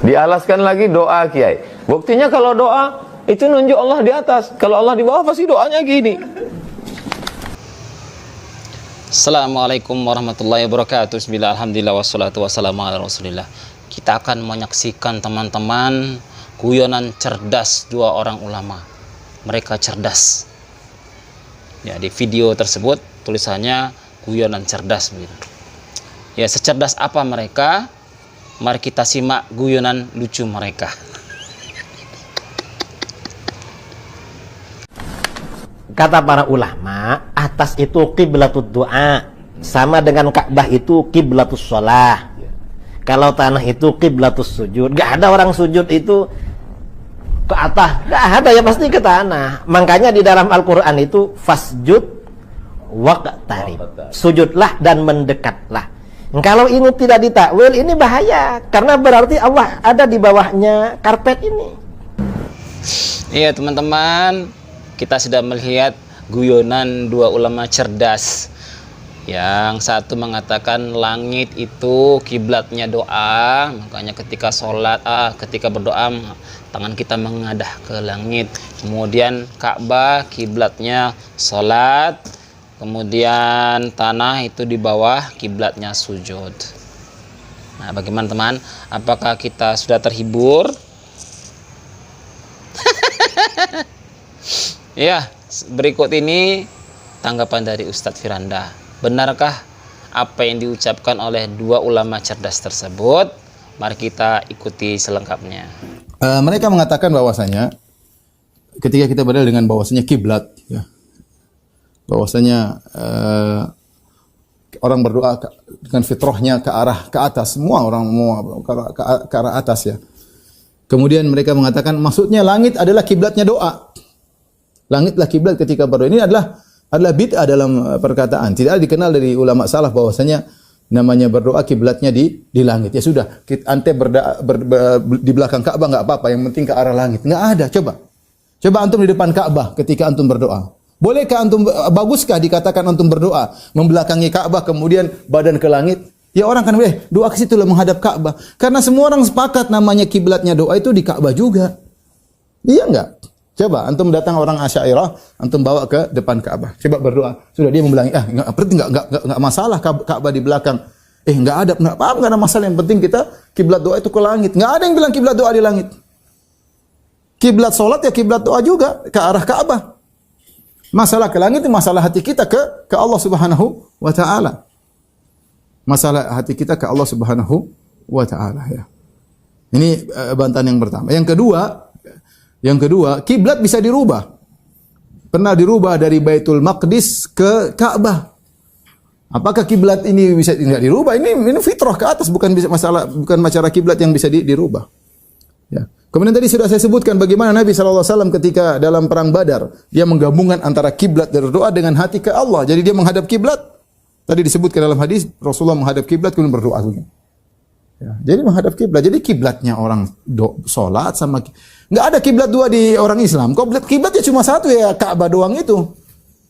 Dialaskan lagi doa kiai. Buktinya kalau doa itu nunjuk Allah di atas, kalau Allah di bawah pasti doanya gini. Assalamualaikum warahmatullahi wabarakatuh. Bismillah, alhamdulillah, wassalatu wassalamu ala rasulillah. Kita akan menyaksikan teman-teman guyonan cerdas dua orang ulama. Mereka cerdas. Ya, di video tersebut tulisannya guyonan cerdas begitu. Ya, secerdas apa mereka? Mari kita simak guyonan lucu mereka. Kata para ulama, atas itu qiblatud doa, sama dengan Ka'bah itu qiblatus shalah. Kalau tanah itu qiblatus sujud. Gak ada orang sujud itu ke atas, gak ada, ya pasti ke tanah. Makanya di dalam Al-Quran itu fasjud waqtarib, sujudlah dan mendekatlah. Kalau ini tidak ditakwil, ini bahaya, karena berarti Allah ada di bawahnya karpet ini. Iya teman-teman, kita sudah melihat guyonan dua ulama cerdas. Yang satu mengatakan langit itu kiblatnya doa, makanya ketika sholat, ketika berdoa tangan kita mengadah ke langit. Kemudian Ka'bah kiblatnya sholat, kemudian tanah itu di bawah kiblatnya sujud. Nah, bagaimana teman? Apakah kita sudah terhibur? Ya, berikut ini tanggapan dari Ustadz Firanda. Benarkah apa yang diucapkan oleh dua ulama cerdas tersebut? Mari kita ikuti selengkapnya. Mereka mengatakan bahwasanya ketika kita berdalil dengan bahwasanya kiblat, ya, bahwasanya orang berdoa dengan fitrahnya ke atas, semua orang mau ke arah atas, ya. Kemudian mereka mengatakan maksudnya langit adalah kiblatnya doa. Langitlah kiblat ketika berdoa. Ini adalah bid'ah dalam perkataan. Tidak dikenal dari ulama salaf bahwasanya namanya berdoa kiblatnya di langit. Ya sudah, ante di belakang Ka'bah enggak apa-apa, yang penting ke arah langit. Enggak ada, coba antum di depan Ka'bah ketika antum berdoa. Bolehkah antum, baguskah dikatakan antum berdoa membelakangi Ka'bah kemudian badan ke langit? Ya orang kan boleh doa ke situ lah, menghadap Ka'bah. Karena semua orang sepakat namanya kiblatnya doa itu di Ka'bah juga. Iya enggak? Coba antum datang orang Asy'ariyah, antum bawa ke depan Ka'bah. Coba berdoa. Sudah dia membilang, enggak masalah Ka'bah di belakang. Enggak ada enggak ada masalah, yang penting kita kiblat doa itu ke langit. Enggak ada yang bilang kiblat doa di langit. Kiblat salat ya kiblat doa juga ke arah Ka'bah. Masalah ke langit itu masalah hati kita ke Allah Subhanahu wa taala. Masalah hati kita ke Allah Subhanahu wa taala, ya. Ini bantahan yang pertama. Yang kedua, kiblat bisa dirubah. Pernah dirubah dari Baitul Maqdis ke Ka'bah. Apakah kiblat ini bisa tidak dirubah? Ini fitrah ke atas, bukan masalah kiblat yang bisa dirubah. Ya. Kemudian tadi sudah saya sebutkan bagaimana Nabi SAW ketika dalam perang Badar, dia menggabungkan antara kiblat berdoa dengan hati ke Allah. Jadi dia menghadap kiblat. Tadi disebutkan dalam hadis Rasulullah menghadap kiblat kemudian berdoa begini. Ya, jadi menghadap kiblat. Jadi kiblatnya orang salat sama enggak ada kiblat dua di orang Islam. Kiblatnya cuma satu, ya Ka'bah doang itu.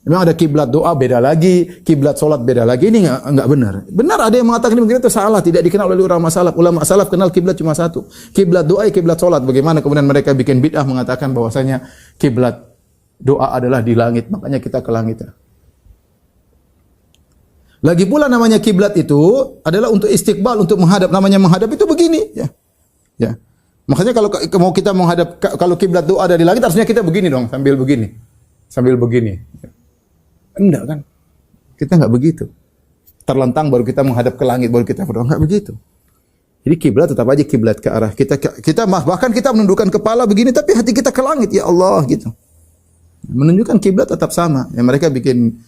Memang ada kiblat doa beda lagi, kiblat salat beda lagi. Ini enggak benar. Benar ada yang mengatakan begini itu salah, tidak dikenal oleh ulama salaf. Ulama salaf kenal kiblat cuma satu. Kiblat doa, kiblat salat. Bagaimana kemudian mereka bikin bid'ah mengatakan bahwasanya kiblat doa adalah di langit, makanya kita ke langit. Lagi pula namanya kiblat itu adalah untuk istiqbal, untuk menghadap. Namanya menghadap itu begini, ya. Ya. Makanya kalau mau kita menghadap, kalau kiblat doa ada di langit, harusnya kita begini dong, sambil begini. Sambil begini. Enggak kan? Kita enggak begitu. Terlentang baru kita menghadap ke langit, baru kita berdoa, enggak begitu. Jadi kiblat tetap aja kiblat ke arah kita bahkan kita menundukkan kepala begini tapi hati kita ke langit, ya Allah gitu. Menunjukkan kiblat tetap sama. Ya, mereka bikin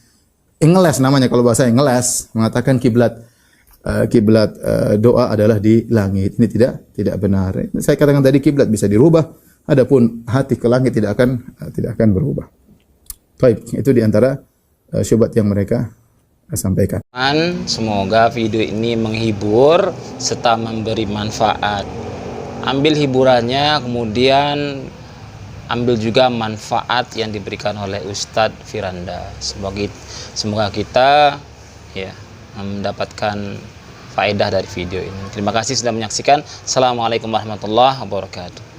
ngeles namanya, kalau bahasa ngeles, mengatakan kiblat doa adalah di langit. Ini tidak benar. Saya katakan tadi kiblat bisa dirubah, adapun hati ke langit tidak akan berubah. Baik, itu di antara syubhat yang mereka sampaikan. Semoga video ini menghibur serta memberi manfaat. Ambil hiburannya, kemudian ambil juga manfaat yang diberikan oleh Ustadz Firanda. Semoga kita ya mendapatkan faedah dari video ini. Terima kasih sudah menyaksikan. Assalamualaikum warahmatullahi wabarakatuh.